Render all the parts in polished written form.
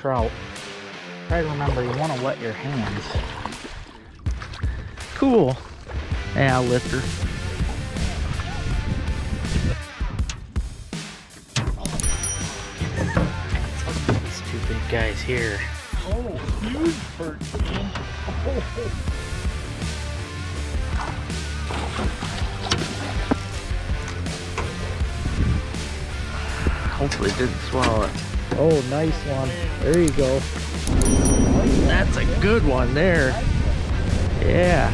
trout. Try to remember, you want to wet your hands. Cool. Yeah, I'll lift her. These two big guys here. Oh, huge perch, man. Hopefully it didn't swallow it. Oh, nice one. There you go. That's a good one there. Yeah.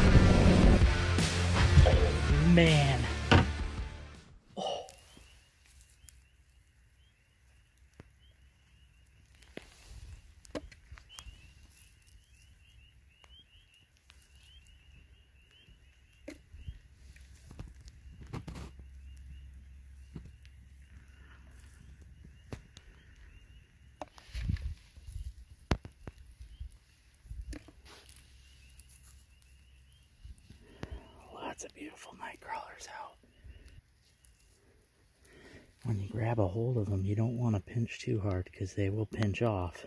Man. Oh. Lots of beautiful night crawlers out. When you grab a hold of them, you don't want to pinch too hard because they will pinch off.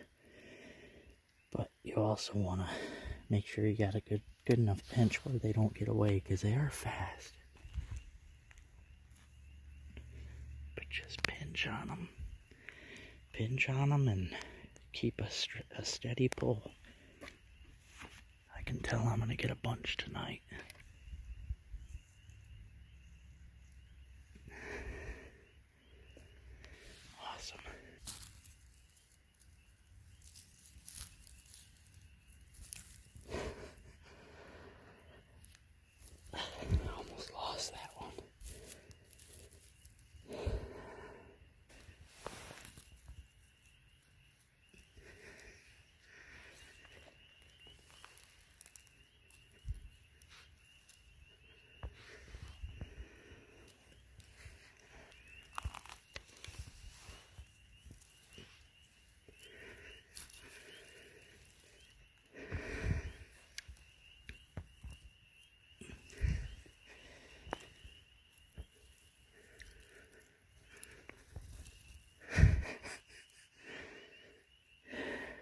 But you also want to make sure you got a good enough pinch where they don't get away because they are fast. But just pinch on them. Pinch on them and keep a steady pull. I can tell I'm going to get a bunch tonight. Awesome. Almost lost that one.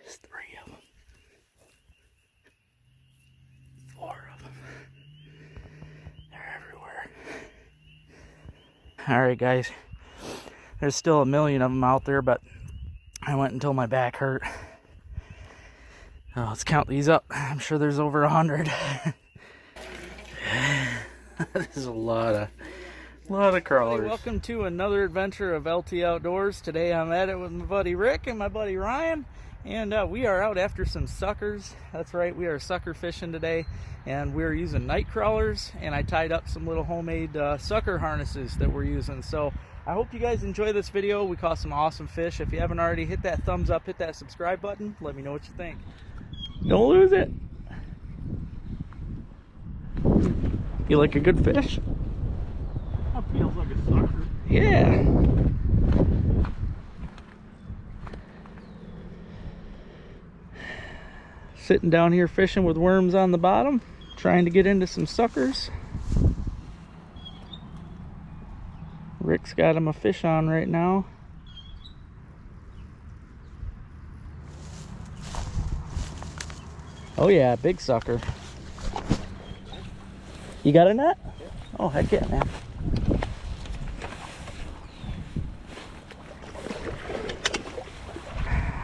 There's 3 of them. 4 of them. They're everywhere. Alright guys, there's still a million of them out there, but I went until my back hurt. Oh, let's count these up. I'm sure there's over 100. This is a lot of crawlers. Welcome to another adventure of LT Outdoors. Today I'm at it with my buddy Rick and my buddy Ryan, and we are out after some suckers. That's right, we are sucker fishing today, and we're using night crawlers, and I tied up some little homemade sucker harnesses that we're using. So I hope you guys enjoy this video. We caught some awesome fish. If you haven't already, hit that thumbs up, hit that subscribe button. Let me know what you think. Don't lose it. You like a good fish? That feels like a sucker. Yeah. Sitting down here fishing with worms on the bottom, trying to get into some suckers. Rick's got him a fish on right now. Oh yeah, big sucker. You got a net? Yeah. Oh heck yeah, man.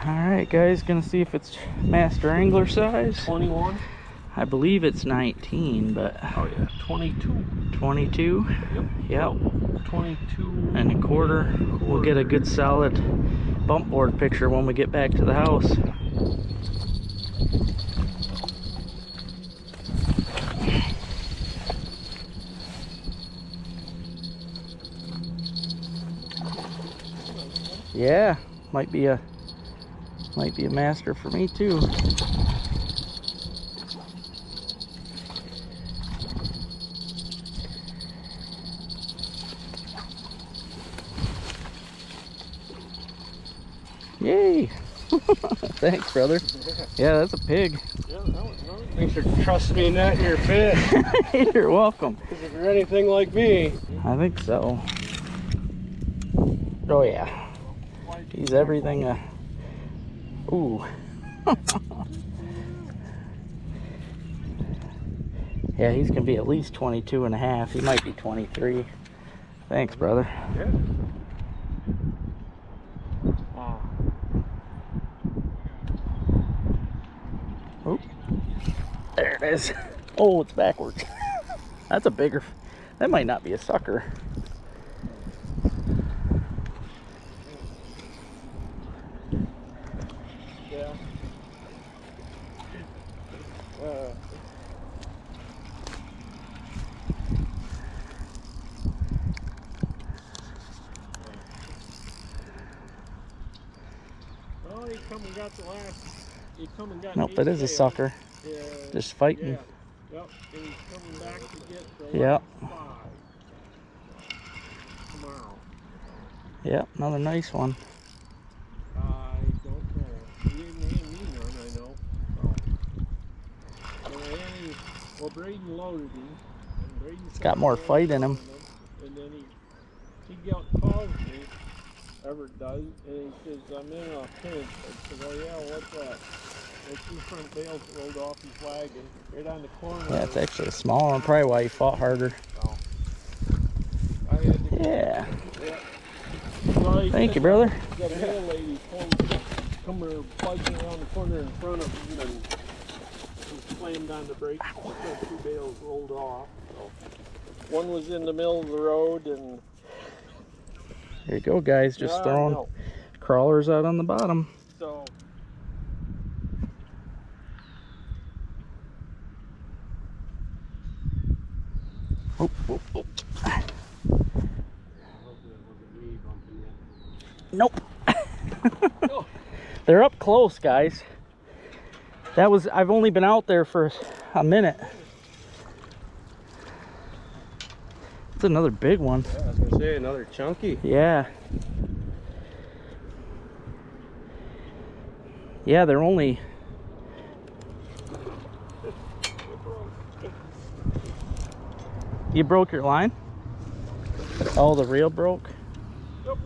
Alright guys, gonna see if it's master angler size. 21? I believe it's 19, but... Oh yeah, 22. 22? Yep. 22 and a quarter. We'll get a good solid bump board picture when we get back to the house. Yeah, might be a master for me too. Yay! Thanks, brother. Yeah, that's a pig. Yeah, that was nice. Thanks for trusting me netting your fish. You're welcome. Because if you're anything like me, I think so. Oh yeah. He's everything Ooh. Yeah, he's gonna be at least 22 and a half. He might be 23. Thanks, brother. Yeah. Oh, there it is. Oh, it's backwards. That's a bigger, that might not be a sucker. Yeah. Well, he come and got the last. He come and got. Nope, that is a sucker. Yeah. Just fighting. Yeah. Yep. And he's coming back to get the Yep. last 5 tomorrow. Yep, another nice one. I don't know. He didn't hand me none, I know. So. Well, Braden loaded him. And Braden It's got more fight in him. And then he calls me, Everett does, and he says, I'm in a pinch. I said, oh yeah, what's that? There's 2 front bales rolled off his wagon, right on the corner. Yeah, it's actually a small one. Probably why he fought harder. So, I had to Yeah. Well, Thank you, brother. Got a mail lady coming buzzing around the corner in front of him and he slammed on the brakes. He got 2 bales rolled off. So. One was in the middle of the road and... There you go, guys. Just throwing crawlers out on the bottom. So... Oh, oh, oh. Nope. They're up close, guys. I've only been out there for a minute. It's another big one. Yeah, I was gonna say another chunky. Yeah. Yeah, they're only... You broke your line? Oh, the reel broke? Yep.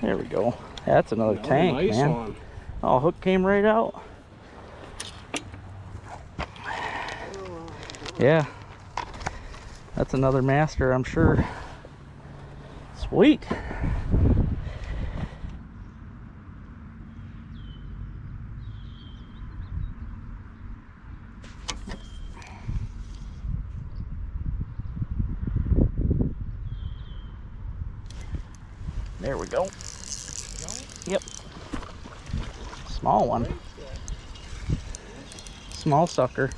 There we go. That's another tank, nice man. One. Oh, hook came right out. Yeah. That's another master, I'm sure. Sweet. There we go. Yep. Small one. Small sucker.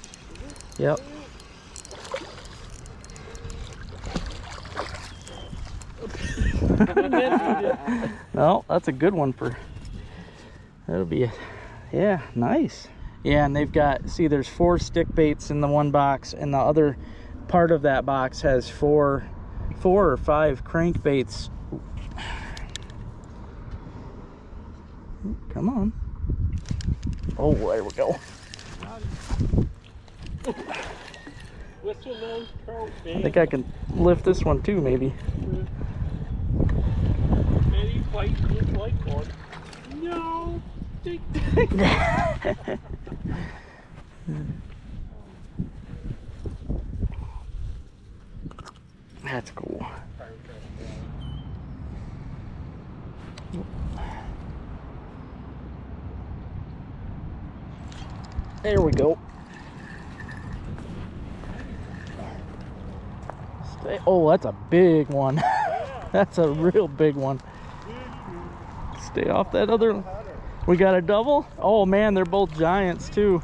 Yep. No, that's a good one for... That'll be a... Yeah, nice. Yeah, and they've got... See, there's 4 stick baits in the one box, and the other part of that box has 4 or 5 crankbaits. Come on. Oh, there we go. I think I can lift this one too, maybe. Maybe fight just like one. No. That's cool. There we go. Oh, that's a big one. That's a real big one. Stay off that other. We got a double? Oh man, they're both giants too.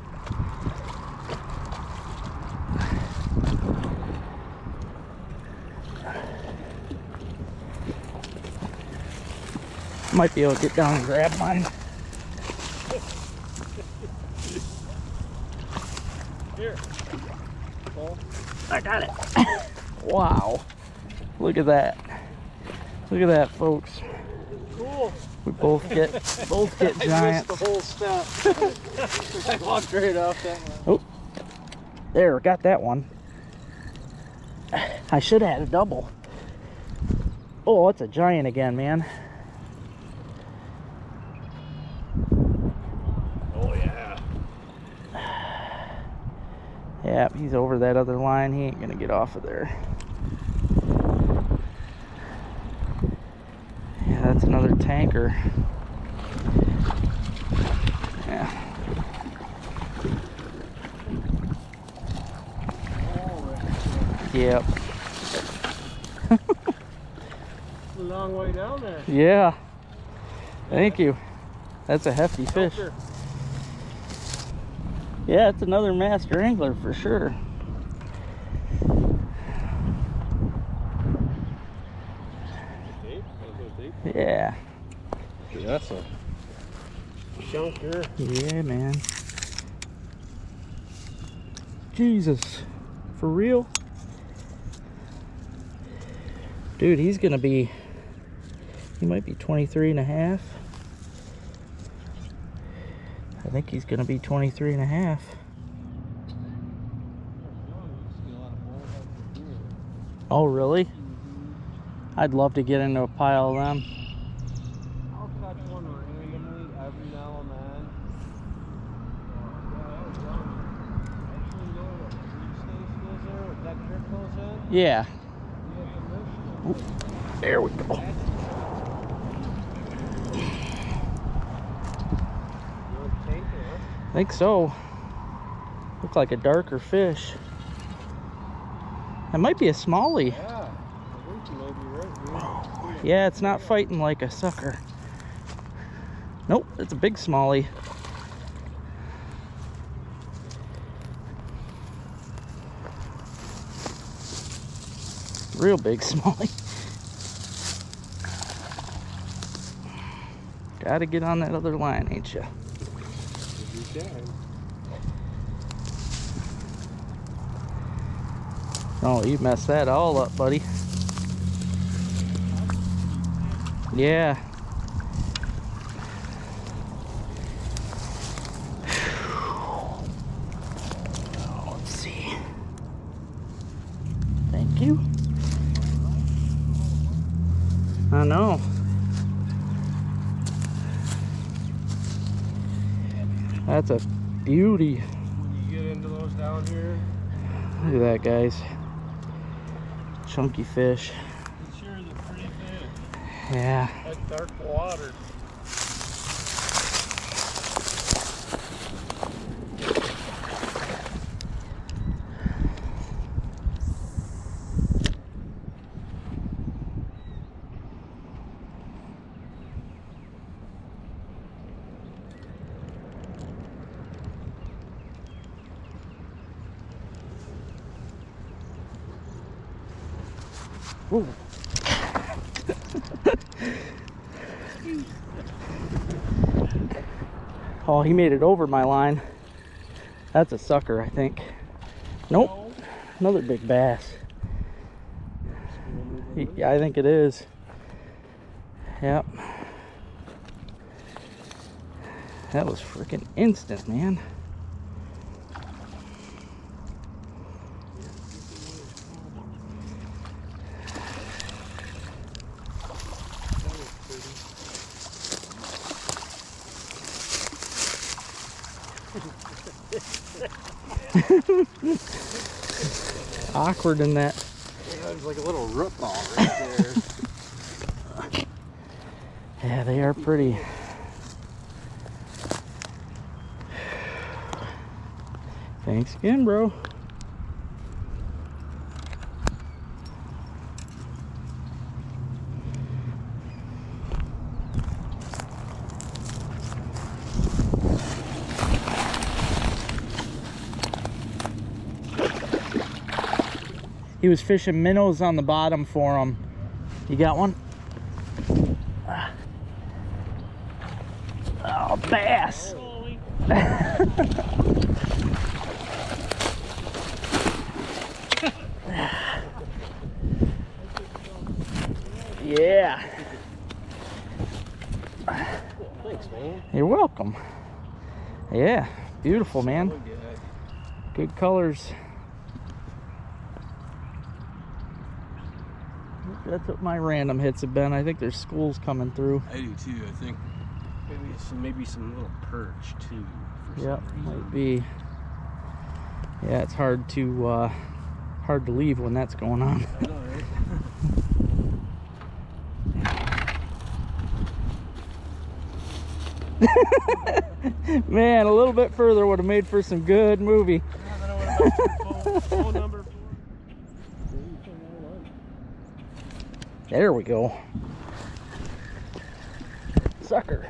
Might be able to get down and grab mine. Here. I got it. Wow. Look at that. Look at that, folks. Cool. We both get giants. I missed the whole step. I walked right off that one. Oh, there, got that one. I should have had a double. Oh, it's a giant again, man. Oh yeah. Yeah, he's over that other line. He ain't gonna get off of there. Yeah, that's another tanker. Yeah. Yep. A long way down there. Yeah. Thank you. That's a hefty fish. Yeah, it's another master angler for sure. Yeah. Yeah, that's a chunker. Yeah, man. Jesus. For real? Dude, he's gonna be, he might be 23 and a half. I think he's gonna be 23 and a half. Oh, really? I'd love to get into a pile of them. I'll catch one randomly every now and then. Actually, you know what the food station is there? If that creek goes in? Yeah. You have permission. Ooh, there we go. I think so. Look like a darker fish. That might be a smallie. Yeah, I think you may be right, dude. Yeah, it's not fighting like a sucker. Nope, it's a big smallie. Real big smallie. Gotta get on that other line, ain't ya? You can. Oh, you messed that all up, buddy. Yeah. Oh, let's see. Thank you. I know. That's a beauty. When you get into those down here, Look at that, guys. Chunky fish. it sure is a pretty fish. Yeah. That dark water. Ooh. Oh, he made it over my line. That's a sucker, I think. Nope. Another big bass. Yeah, I think it is. Yep. That was freaking instant, man. Awkward in that. Yeah, it's like a little root ball right there. Yeah, they are pretty. Thanks again, bro. He was fishing minnows on the bottom for him. You got one? Oh, bass. Yeah. Thanks, man. You're welcome. Yeah, beautiful, man. Good colors. That's what my random hits have been. I think there's schools coming through. I do too. I think maybe some little perch too. Yep, might be. Yeah, it's hard to leave when that's going on. I know, right? Man, a little bit further would have made for some good movie. Phone number. There we go. Sucker.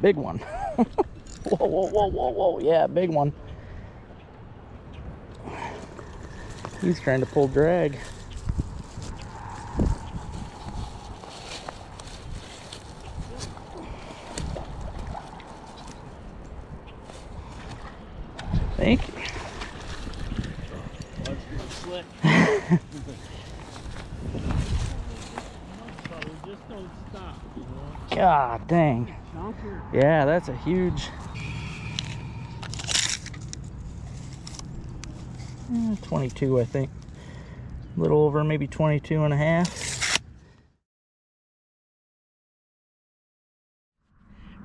Big one. Whoa, whoa, whoa, whoa, whoa. Yeah, big one. He's trying to pull drag. Thank you. That's getting slick. Just don't stop, you know? God dang. Chunker. Yeah, that's a huge. 22, I think. A little over, maybe 22 and a half.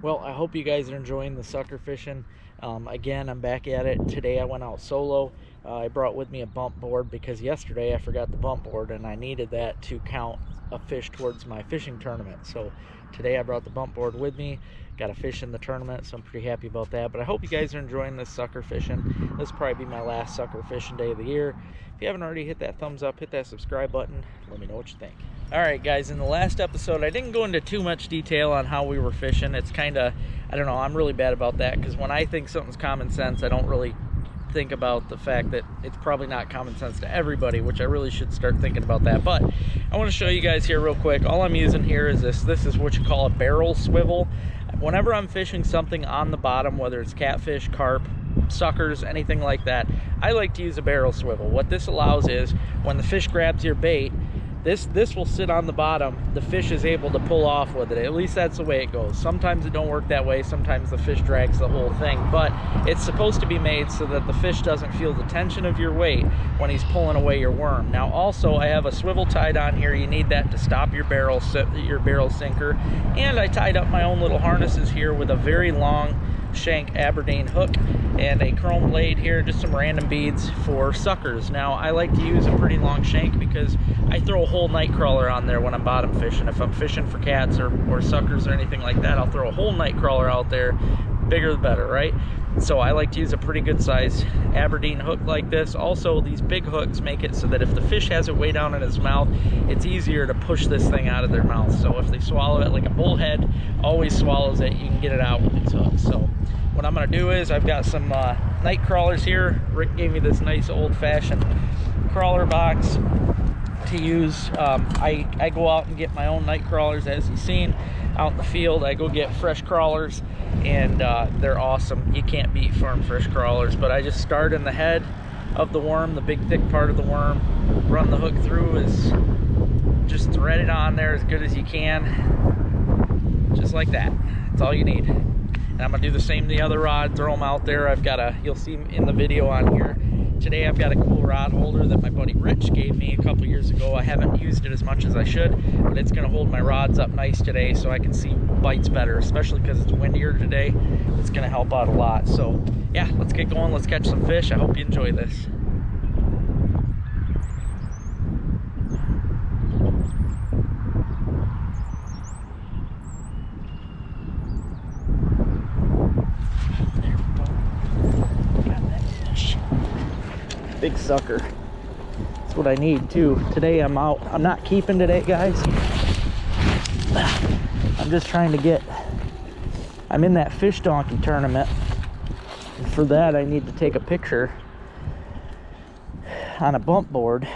Well, I hope you guys are enjoying the sucker fishing. Again, I'm back at it. Today I went out solo. I brought with me a bump board because yesterday I forgot the bump board and I needed that to count a fish towards my fishing tournament. So today I brought the bump board with me. Got a fish in the tournament, so I'm pretty happy about that. But I hope you guys are enjoying this sucker fishing. This will probably be my last sucker fishing day of the year. If you haven't already, hit that thumbs up, hit that subscribe button. Let me know what you think. Alright guys, in the last episode I didn't go into too much detail on how we were fishing. It's kind of, I don't know, I'm really bad about that because when I think something's common sense, I don't really think about the fact that it's probably not common sense to everybody, which I really should start thinking about that. But I want to show you guys here real quick. All I'm using here is this is what you call a barrel swivel. Whenever I'm fishing something on the bottom, whether it's catfish, carp, suckers, anything like that, I like to use a barrel swivel. What this allows is when the fish grabs your bait, this will sit on the bottom. The fish is able to pull off with it. At least that's the way it goes. Sometimes it don't work that way. Sometimes the fish drags the whole thing, but it's supposed to be made so that the fish doesn't feel the tension of your weight when he's pulling away your worm. Now also I have a swivel tied on here. You need that to stop your barrel sinker. And I tied up my own little harnesses here with a very long shank Aberdeen hook and a chrome blade here, just some random beads for suckers. Now I like to use a pretty long shank because I throw a whole nightcrawler on there when I'm bottom fishing. If I'm fishing for cats or suckers or anything like that, I'll throw a whole nightcrawler out there. Bigger the better, right? So I like to use a pretty good size Aberdeen hook like this. Also, these big hooks make it so that if the fish has it way down in his mouth, it's easier to push this thing out of their mouth. So if they swallow it, like a bullhead always swallows it, you can get it out with these hooks. So what I'm gonna do is I've got some night crawlers here. Rick gave me this nice old-fashioned crawler box to use. I go out and get my own night crawlers, as you've seen out in the field. I go get fresh crawlers and they're awesome. You can't beat farm fresh crawlers. But I just start in the head of the worm, the big thick part of the worm, run the hook through, is just thread it on there as good as you can, just like that. That's all you need. And I'm gonna do the same to the other rod, throw them out there. I've got you'll see in the video on here today, I've got a cool rod holder that my buddy Rich gave me a couple years ago. I haven't used it as much as I should, but it's gonna hold my rods up nice today so I can see bites better, especially because it's windier today. It's gonna help out a lot. So yeah, let's get going, let's catch some fish. I hope you enjoy this. Big sucker. That's what I need too. Today I'm out. I'm not keeping today, guys. I'm just trying to get, I'm in that fish donkey tournament. And for that I need to take a picture on a bump board.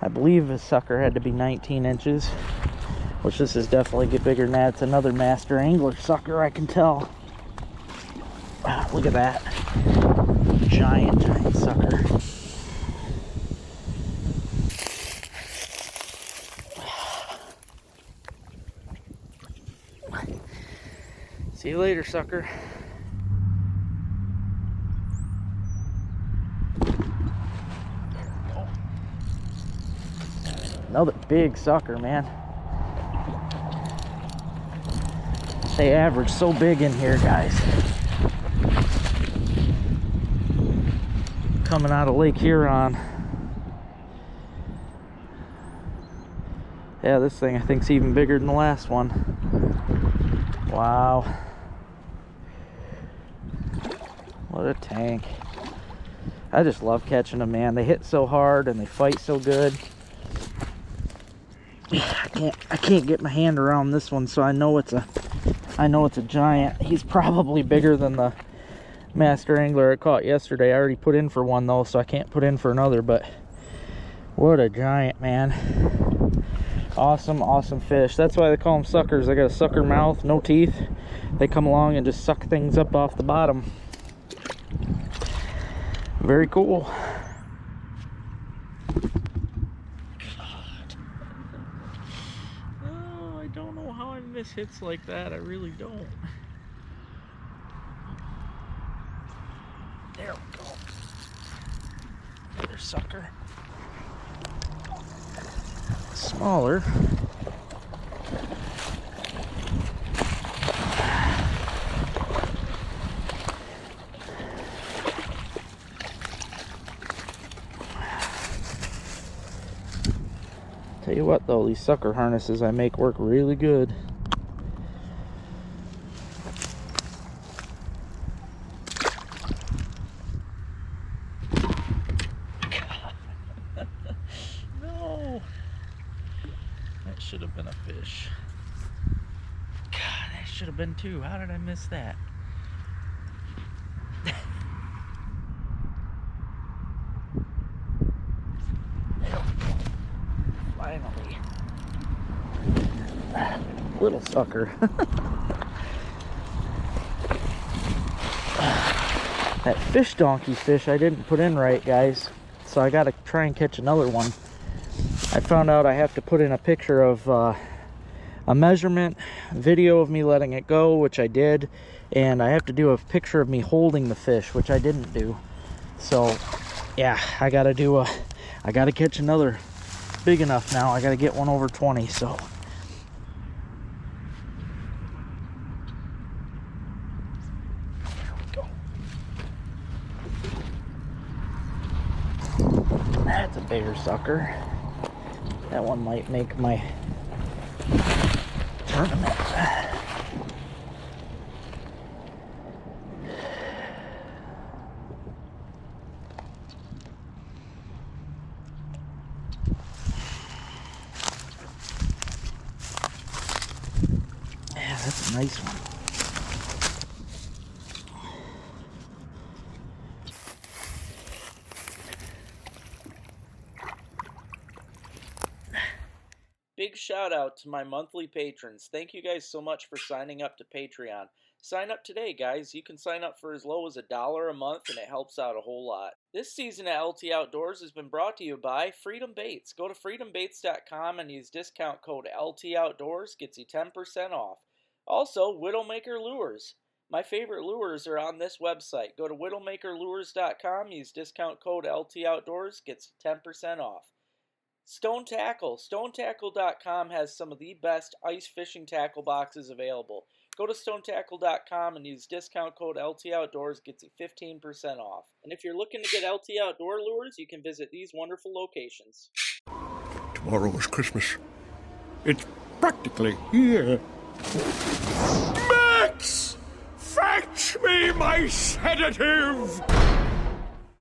I believe the sucker had to be 19 inches, which this is definitely get bigger than that. It's another master angler sucker, I can tell. Wow, look at that. Giant sucker. See you later, sucker. Another big sucker, man. They average so big in here, guys. Coming out of Lake Huron. Yeah, this thing I think is even bigger than the last one. Wow. What a tank. I just love catching them, man. They hit so hard and they fight so good. I can't get my hand around this one, so I know it's a giant. He's probably bigger than the master angler I caught yesterday. I already put in for one though, so I can't put in for another, but what a giant, man. Awesome, awesome fish. That's why they call them suckers. They got a sucker mouth, no teeth. They come along and just suck things up off the bottom. Very cool. God. Oh, I don't know how I miss hits like that. I really don't. There we go. Another sucker. Smaller. Tell you what though, these sucker harnesses I make work really good. No, that should have been a fish. God, that should have been two. How did I miss that? Finally. Little sucker. That fish donkey fish I didn't put in right, guys. So I gotta try and catch another one. I found out I have to put in a picture of a measurement video of me letting it go, which I did, and I have to do a picture of me holding the fish, which I didn't do. So yeah, I gotta catch another big enough now. I gotta get one over 20, so there we go. That's a bigger sucker. That one might make my tournament. Yeah, that's a nice one. Big shout out to my monthly patrons. Thank you guys so much for signing up to Patreon. Sign up today, guys. You can sign up for as low as $1 a month, and it helps out a whole lot. This season at LT Outdoors has been brought to you by Freedom Baits. Go to freedombaits.com and use discount code LT Outdoors. Gets you 10% off. Also, Widowmaker Lures. My favorite lures are on this website. Go to widowmakerlures.com, use discount code LT Outdoors. Gets you 10% off. Stone Tackle. StoneTackle.com has some of the best ice fishing tackle boxes available. Go to StoneTackle.com and use discount code LT Outdoors. Gets you 15% off. And if you're looking to get LT Outdoor lures, you can visit these wonderful locations. Tomorrow is Christmas. It's practically here. Max! Fetch me my sedative!